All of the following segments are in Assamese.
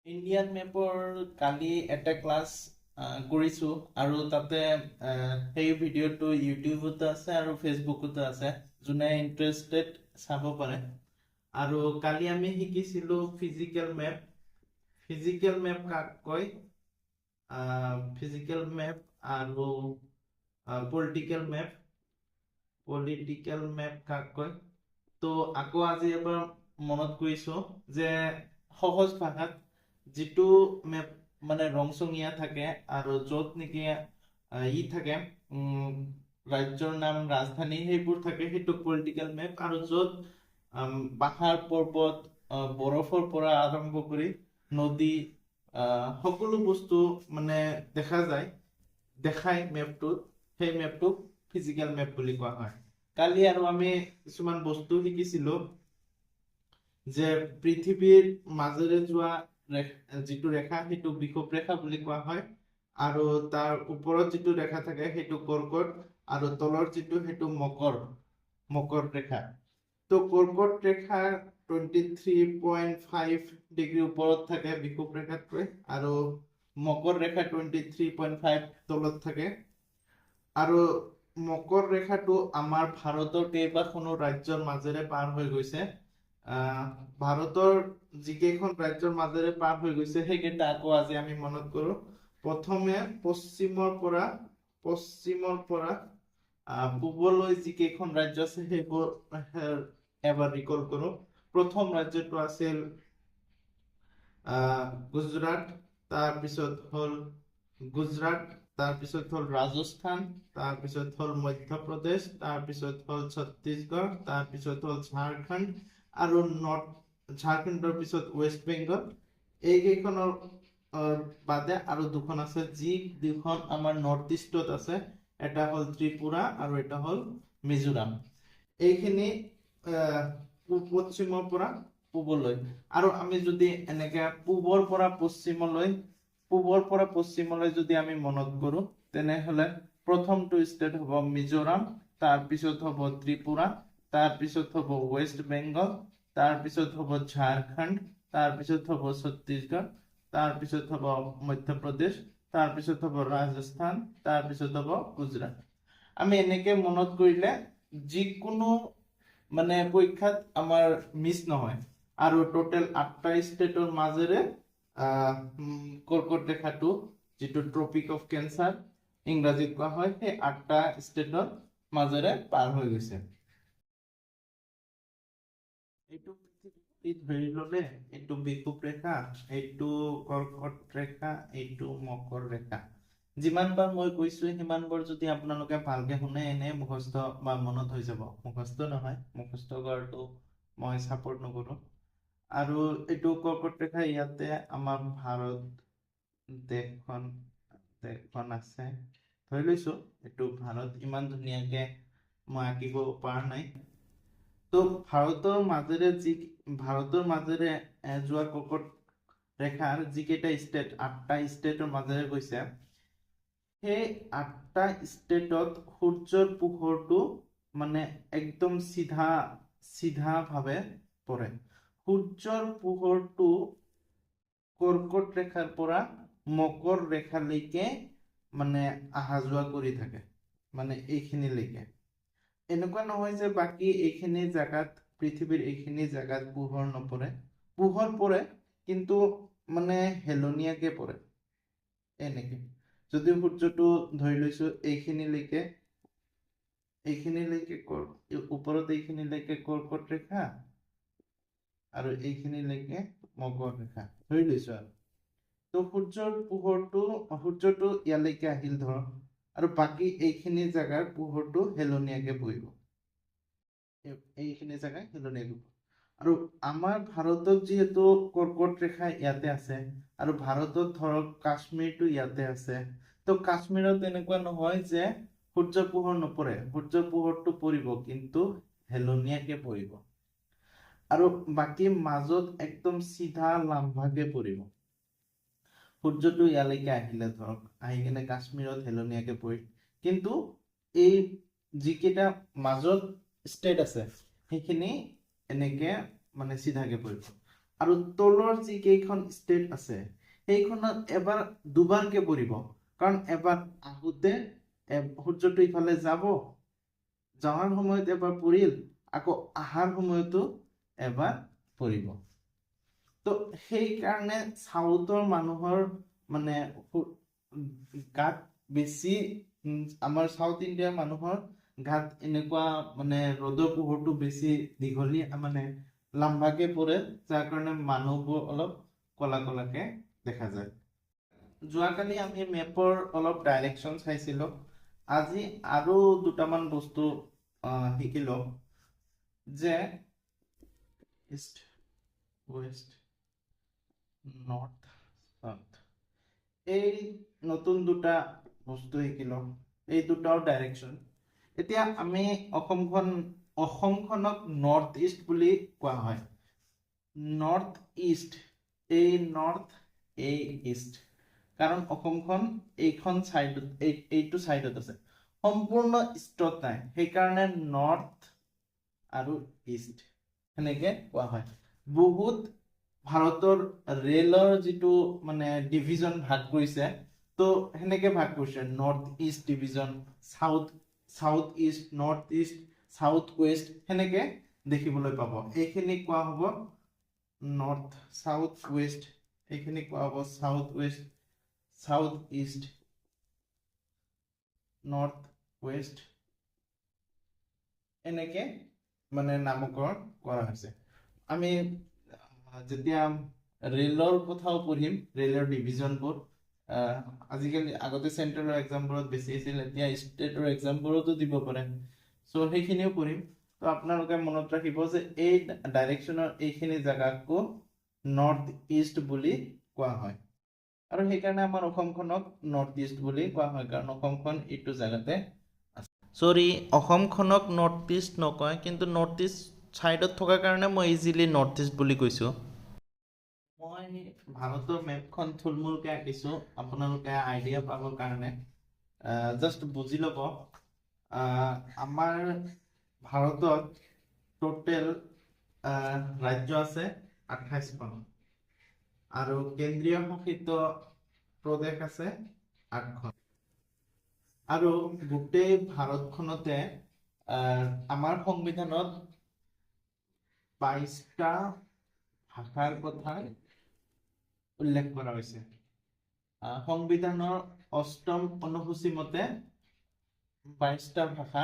ইণ্ডিয়ান মেপৰ কালি এটা ক্লাছ কৰিছোঁ আৰু তাতে সেই ভিডিঅ'টো ইউটিউবতো আছে আৰু ফেচবুকতো আছে, যোনে ইণ্টাৰেষ্টেড চাব পাৰে। আৰু কালি আমি শিকিছিলোঁ ফিজিকেল মেপ। ফিজিকেল মেপ কাক কয়, ফিজিকেল মেপ আৰু পলিটিকেল মেপ কাক কয়। তো আকৌ আজি এবাৰ মনত কৰিছোঁ যে সহজ ভাষাত যিটো মেপ মানে ৰংচঙীয়া থাকে আৰু য'ত নেকি থাকে ৰাজ্যৰ নাম ৰাজধানী সেইবোৰ থাকে, সেইটো পলিটিকেল মেপ। আৰু য'ত পাহাৰ পৰ্বত বৰফৰ পৰা আৰম্ভ কৰি নদী সকলো বস্তু মানে দেখাই মেপটোত, সেই মেপটোক ফিজিকেল মেপ বুলি কোৱা হয়। কালি আৰু আমি কিছুমান বস্তু শিকিছিলো যে পৃথিৱীৰ মাজেৰে যোৱা যিটো ৰেখা সেইটো বিষুৱ ৰেখা বুলি কোৱা হয়, আৰু তাৰ ওপৰত যিটো ৰেখা থাকে সেইটো কৰ্কট, আৰু তলৰ যিটো সেইটো মকৰ ৰেখা। তো কৰ্কট ৰেখা 23.5 ডিগ্ৰী ওপৰত থাকে বিষুৱ ৰেখাতকৈ, আৰু মকৰ ৰেখা 23.5 তলত থাকে। আৰু মকৰ ৰেখাটো আমাৰ ভাৰতৰ কেইবাখনো ৰাজ্যৰ মাজেৰে পাৰ হৈ গৈছে। ভাৰতৰ যিকেইখন ৰাজ্যৰ মাজেৰে পাৰ হৈ গৈছে সেইকেইটা আকৌ আজি আমি মনত কৰো। প্ৰথমে পশ্চিমৰ পৰা পূবলৈ যিকেইখন ৰাজ্য আছে সেইবোৰ এবাৰ ৰিকল কৰো। প্ৰথম ৰাজ্যটো আছিল গুজৰাট, তাৰপিছত হ'ল ৰাজস্থান, তাৰপিছত হ'ল মধ্যপ্ৰদেশ, তাৰপিছত হ'ল ছত্তীশগড়, তাৰপিছত হ'ল ঝাৰখণ্ড, আৰু ঝাৰখণ্ডৰ পিছত ৱেষ্ট বেংগল। এইকেইখনৰ বাদে আৰু দুখন আছে, যি দুখন আমাৰ নৰ্থ ইষ্টত আছে। এটা হ'ল ত্ৰিপুৰা আৰু এটা হ'ল মিজোৰাম। এইখিনি পশ্চিমৰ পৰা পূবলৈ। আৰু আমি যদি এনেকে পূবৰ পৰা পশ্চিমলৈ যদি আমি মনত কৰো, তেনেহলে প্ৰথমটো ষ্টেট হ'ব মিজোৰাম, তাৰপিছত হ'ব ত্ৰিপুৰা, তাৰপিছত হ'ব ৱেষ্ট বেংগল, তাৰপিছত হ'ব ঝাৰখণ্ড, তাৰপিছত হ'ব ছত্তীশগড়, তাৰপিছত হ'ব মধ্যপ্ৰদেশ, তাৰপিছত হ'ব ৰাজস্থান, তাৰপিছত হ'ব গুজৰাট। আমি এনেকে মনত কৰিলে যিকোনো মানে পৰীক্ষাত আমাৰ মিছ নহয়। আৰু টোটেল 8টা ষ্টেটৰ মাজেৰে কৰ্কট ৰেখাটো, যিটো ট্ৰপিক অফ কেঞ্চাৰ ইংৰাজীত কোৱা হয়, সেই 8টা ষ্টেটৰ মাজেৰে পাৰ হৈ গৈছে। এইটো ধৰি ললে এইটো বিষুৱ ৰেখা, এইটো কৰ্কট ৰেখা, এইটো মকৰ ৰেখা। যিমানবাৰ মই কৈছো সিমানবাৰ যদি আপোনালোকে ভালকে শুনে, এনে মুখস্থ বা মনত হৈ যাব। মুখস্থ নহয়, মুখস্থ কৰাটো মই চাপৰ্ট নকৰো। আৰু এইটো কৰ্কট ৰেখা, ইয়াতে আমাৰ ভাৰত দেশখন আছে। ধৰি লৈছো এইটো ভাৰত, ইমান ধুনীয়াকে মই আঁকিব পৰা নাই। তো ভাৰতৰ মাজেৰে যোৱা কৰ্কট ৰেখাৰ যিকেইটা ষ্টেট, 8টা ষ্টেটৰ মাজেৰে গৈছে, সেই 8টা ষ্টেটত সূৰ্যৰ পোহৰটো মানে একদম চিধা ভাৱে পৰে। সূৰ্যৰ পোহৰটো কৰ্কট ৰেখাৰ পৰা মকৰ ৰেখালৈকে মানে অহা যোৱা কৰি থাকে, মানে এইখিনিলৈকে। এনেকুৱা নহয় যে বাকী এইখিনি জাগাত, পৃথিৱীৰ এইখিনি জাগাত পোহৰ নপৰে। পোহৰ পৰে, কিন্তু মানে হেলনীয়াকে পৰে। এনেকে যদি সূৰ্যটো ধৰি লৈছো এইখিনিলৈকে ওপৰত এইখিনিলৈকে কৰ্কট ৰেখা, আৰু এইখিনিলৈকে মকৰ ৰেখা ধৰি লৈছো। আৰু তো সূৰ্যটো ইয়ালৈকে আহিল ধৰক, আৰু বাকী এইখিনি জাগাৰ পোহৰটো হেলনীয়াকে পৰিব, এইখিনি জাগাই হেলনীয়াকে। আৰু আমাৰ ভাৰতত যিহেতু কৰ্কট ৰেখা ইয়াতে আছে, আৰু ভাৰতত ধৰক কাশ্মীৰটো ইয়াতে আছে, তো কাশ্মীৰত এনেকুৱা নহয় যে সূৰ্য পোহৰ নপৰে। সূৰ্য পোহৰটো পৰিব, কিন্তু হেলনীয়াকে পৰিব। আৰু বাকী মাজত একদম চিধা লাম্ভাকে পৰিব। সূৰ্যটো ইয়ালৈকে আহিলে ধৰক, আহি কিনে কাশ্মীৰত হেলনীয়াকে পৰিল, কিন্তু এই যিকেইটা মাজত ষ্টেট আছে সেইখিনি এনেকে মানে চিধাকে পৰিব। আৰু তলৰ যি কেইখন ষ্টেট আছে সেইখনত এবাৰ দুবাৰকে পৰিব, কাৰণ এবাৰ আহোঁতে সূৰ্যটো ইফালে যাব, যোৱাৰ সময়ত এবাৰ পৰিল, আকৌ অহাৰ সময়তো এবাৰ পৰিব। তো সেইকাৰণে চাউথৰ মানুহৰ মানে গাত বেছি আমাৰ চাউথ ইণ্ডিয়াৰ মানুহৰ গাত এনেকুৱা মানে ৰ'দৰ পোহৰটো বেছি দীঘলীয়া মানে লাম্বাকে পৰে, যাৰ কাৰণে মানুহবোৰ অলপ কলা কলাকে দেখা যায়। যোৱাকালি আমি মেপৰ অলপ ডাইৰেকশ্যন চাইছিলোঁ, আজি আৰু দুটামান বস্তু শিকিলোঁ যে ইষ্ট, ৱেষ্ট, নৰ্থ, সাউথ, এই নতুন দুটা বস্তু শিকিলোঁ, এই দুটাও ডাইৰেকশ্যন। এতিয়া আমি অসমখনক নৰ্থ ইষ্ট বুলি কোৱা হয়। নৰ্থ ইষ্ট, এই নৰ্থ, এই ইষ্ট, কাৰণ অসমখন এইখন চাইডত এইটো চাইডত আছে, সম্পূৰ্ণ ইষ্টত নাই, সেইকাৰণে নৰ্থ আৰু ইষ্ট সেনেকে কোৱা হয়। বহুত ভাৰতৰ ৰেলৰ যিটো মানে ডিভিজন ভাগ কৰিছে, তো সেনেকে ভাগ কৰিছে, north east division, south east, north east, south west, সেনেকে দেখিবলৈ পাব। এইখিনি কোৱা হ'ব নৰ্থ, সাউথ, ৱেষ্ট, এইখিনি কোৱা হ'ব south west, south east, north west, এনেকে মানে নামকৰণ কৰা হৈছে। আমি যেতিয়া ৰেলৰ কথাও পঢ়িম, ৰেলৰ ডিভিজনবোৰ, আজিকালি আগতে চেন্ট্ৰেলৰ এক্সামবোৰত বেছি আছিল, এতিয়া ষ্টেটৰ এক্সামবোৰতো দিব পাৰে, চ' সেইখিনিও পঢ়িম। তো আপোনালোকে মনত ৰাখিব যে এই ডাইৰেকশ্যনৰ এইখিনি জেগাকো নৰ্থ ইষ্ট বুলি কোৱা হয়, আৰু সেইকাৰণে আমাৰ অসমখনক নৰ্থ ইষ্ট বুলি কোৱা হয়, কাৰণ অসমখন এইটো জেগাতে আছে। চৰি, অসমখনক নৰ্থ ইষ্ট নকয়, কিন্তু নৰ্থ ইষ্ট চাইডত থকাৰ কাৰণে মই ইজিলি নৰ্থ ইষ্ট বুলি কৈছোঁ। মই ভাৰতৰ মেপখন থুলমূলকৈ আঁকিছোঁ আপোনালোকে আইডিয়া পাবৰ কাৰণে, জাষ্ট বুজি ল'ব। আমাৰ ভাৰতত টোটেল ৰাজ্য আছে 28খন, আৰু কেন্দ্ৰীয় শাসিত প্ৰদেশ আছে 8খন, আৰু গোটেই ভাৰতখনতে আমাৰ সংবিধানত 22টা ভাষাৰ কথা উল্লেখ কৰা হৈছে। সংবিধানৰ 8ম অনুসূচী মতে 22টা ভাষা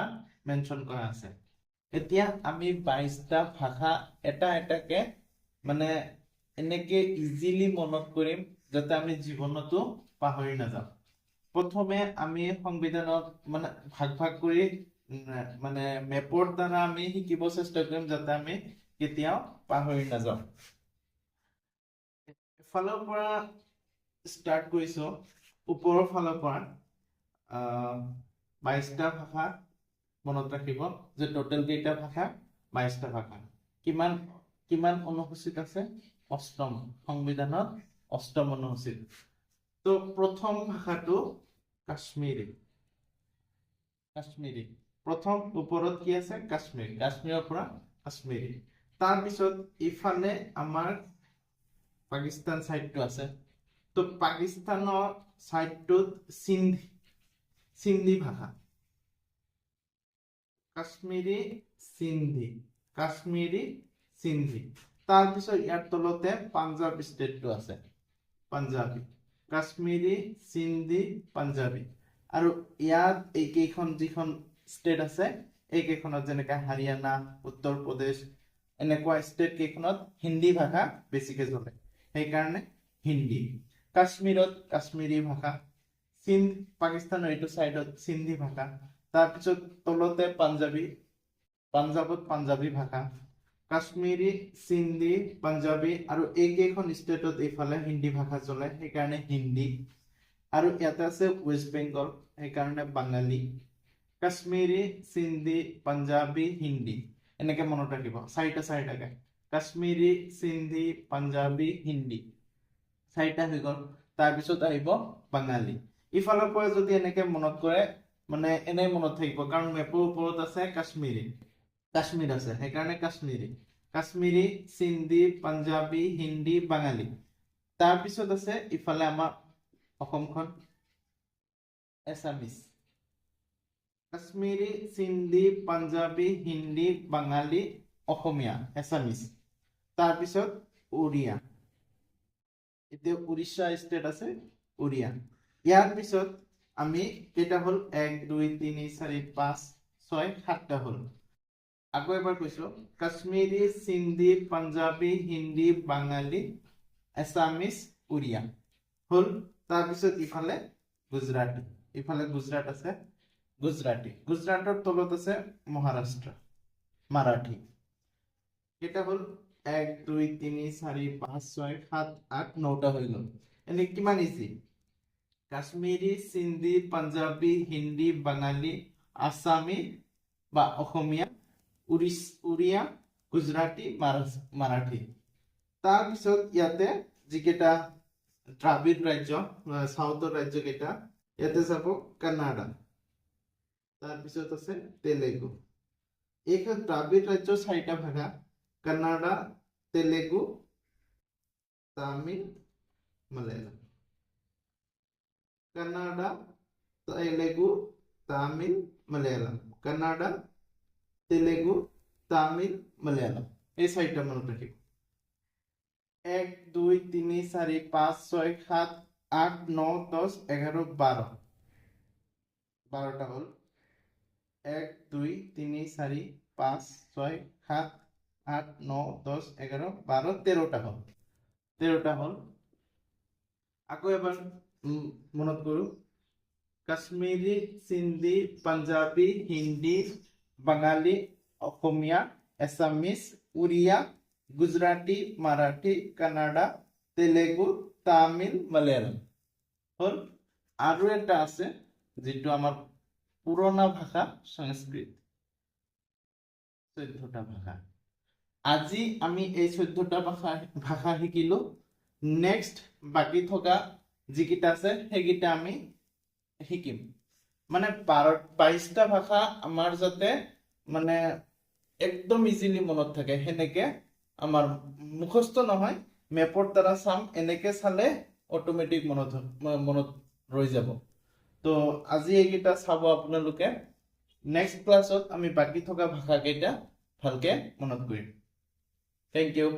মেনশ্যন কৰা আছে। এতিয়া আমি 22টা ভাষা এটা এটাকে মানে এনেকে ইজিলি মনত কৰিম যাতে আমি জীৱনতো পাহৰি নাযাওঁ। প্ৰথমে আমি সংবিধানত মানে ভাগ ভাগ কৰি মানে মেপৰ দ্বাৰা আমি শিকিব চেষ্টা কৰিম যাতে আমি কেতিয়াও পাহৰি নাযাওঁ। ফালৰ পৰা ষ্টাৰ্ট কৰিছোঁ, ওপৰৰ ফালৰ পৰা 22টা ভাষা মনত ৰাখিব যে টোটেল কেইটা ভাষা, 22টা ভাষা। কিমান অনুসূচিত আছে? 8ম, সংবিধানত 8ম অনুসূচিত। তো প্ৰথম ভাষাটো কাশ্মীৰী। প্ৰথম ওপৰত কি আছে? কাশ্মীৰ, কাশ্মীৰৰ পৰা কাশ্মীৰী। তাৰপিছত ইফালে আমাৰ পাকিস্তান চাইডটো আছে, তো পাকিস্তানৰ চাইডটোত সিন্ধি ভাষা, কাশ্মীৰী সিন্ধি। তাৰপিছত ইয়াৰ তলতে পাঞ্জাব ষ্টেটটো আছে, পাঞ্জাবী, কাশ্মীৰী, সিন্ধি, পাঞ্জাবী। আৰু ইয়াত এইকেইখন যিখন ষ্টেট আছে, এইকেইখনত যেনেকৈ হাৰিয়ানা, উত্তৰ প্ৰদেশ, এনেকুৱা ষ্টেট কেইখনত হিন্দী ভাষা বেছিকে চলে, সেইকাৰণে হিন্দী। কাশ্মীৰত কাশ্মীৰী ভাষা, পাকিস্তানৰ এইটো চাইডত সিন্ধি ভাষা। তাৰপিছত তলতে পাঞ্জাবী, পাঞ্জাবত পাঞ্জাবী ভাষা, কাশ্মীৰী, সিন্ধি, পাঞ্জাবী, আৰু এইকেইখন ষ্টেটত এইফালে হিন্দী ভাষা চলে, সেইকাৰণে হিন্দী। আৰু ইয়াতে আছে ৱেষ্ট বেংগল, সেইকাৰণে বাঙালী। কাশ্মীৰী, সিন্ধি, পাঞ্জাবী, হিন্দী, এনেকে মনত ৰাখিব, চাৰিটাকে। কাশ্মীৰী, সিন্ধি, পাঞ্জাবী, হিন্দী, 4টা হৈ গ'ল। তাৰপিছত আহিব বাঙালী। ইফালৰ পৰা যদি এনেকে মনত কৰে মানে এনে মনত থাকিব, কাৰণ মেপৰ ওপৰত আছে কাশ্মীৰ আছে, সেইকাৰণে কাশ্মীৰী। কাশ্মীৰী, সিন্ধি, পাঞ্জাবী, হিন্দী, বাঙালী। তাৰপিছত আছে ইফালে আমাৰ অসমখন এছামিজ। কাশ্মীৰী, সিন্ধি, পাঞ্জাবী, হিন্দী, বাঙালী, অসমীয়া, এছামিজ। তাৰপিছত উৰিয়া। এতিয়া উৰিষ্যা ষ্টেট আছে, উৰিয়া। ইয়াৰ পিছত আমি কেইটা হ'ল 1 2 3 4 5 6 7টা হ'ল। আকৌ এবাৰ কৈছো, কাশ্মীৰী, সিন্ধি, পাঞ্জাবী, হিন্দী, বাঙালী, এছামিজ, উৰিয়া হ'ল। তাৰপিছত ইফালে গুজৰাটী, ইফালে গুজৰাট আছে, গুজৰাটী। গুজৰাটৰ তলত আছে মহাৰাষ্ট্ৰ, মাৰাঠী। কেইটা হ'ল 1 2 3 4 5 6 7 8 9টা হৈ গ'ল। এনে কিমান ইজি? কাশ্মীৰী, সিন্ধি, পাঞ্জাবী, হিন্দী, বাঙালী, আসামী বা অসমীয়া, উৰিয়া, গুজৰাটী, মাৰাঠী। তাৰপিছত ইয়াতে যিকেইটা দ্ৰাবিড় ৰাজ্য, সাউথৰ ৰাজ্য কেইটা, ইয়াতে যাব কানাডা। তাৰপিছত আছে তেলেগু। এই দ্ৰাবিড় ৰাজ্যৰ 4টা ভাষা, Canada, Telugu, Tamil, Malayalam. Canada, Telugu, Tamil, Malayalam. Canada, Telugu, Tamil, Malayalam. এই 4টা মনত ৰাখিব। 1 2 3 4 5 6 7 8 9 10 11 12। 12টা হ'ল। 1 2 3 4 5 6 7 8 9 10 11 12 13টা হ'ল। 13টা হ'ল। আকৌ এবাৰ মনত কৰো, কাশ্মীৰী, সিন্ধি, পাঞ্জাবী, হিন্দী, বাঙালী, অসমীয়া, এছামিজ, উৰিয়া, গুজৰাটী, মাৰাঠী, কানাডা, তেলেগু, তামিল, মালায়ালাম হ'ল। আৰু এটা আছে যিটো আমাৰ পুৰণা ভাষা, সংস্কৃত। 14টা ভাষা। আজি আমি এই 14টা ভাষা শিকিলো। নেক্সট বাকি থকা যিকেইটা আছে সেইকেইটা আমি শিকিম। মানে 22টা ভাষা আমাৰ যাতে মানে একদম ইজিলি মনত থাকে, সেনেকে আমাৰ মুখস্থ নহয়, মেপৰ দ্বাৰা চাম, এনেকে চালে অট'মেটিক মনত ৰৈ যাব। তো আজি এইকেইটা চাব আপোনালোকে। নেক্সট ক্লাছত আমি বাকি থকা ভাষা কেইটা ভালকে মনত কৰিম। Thank U.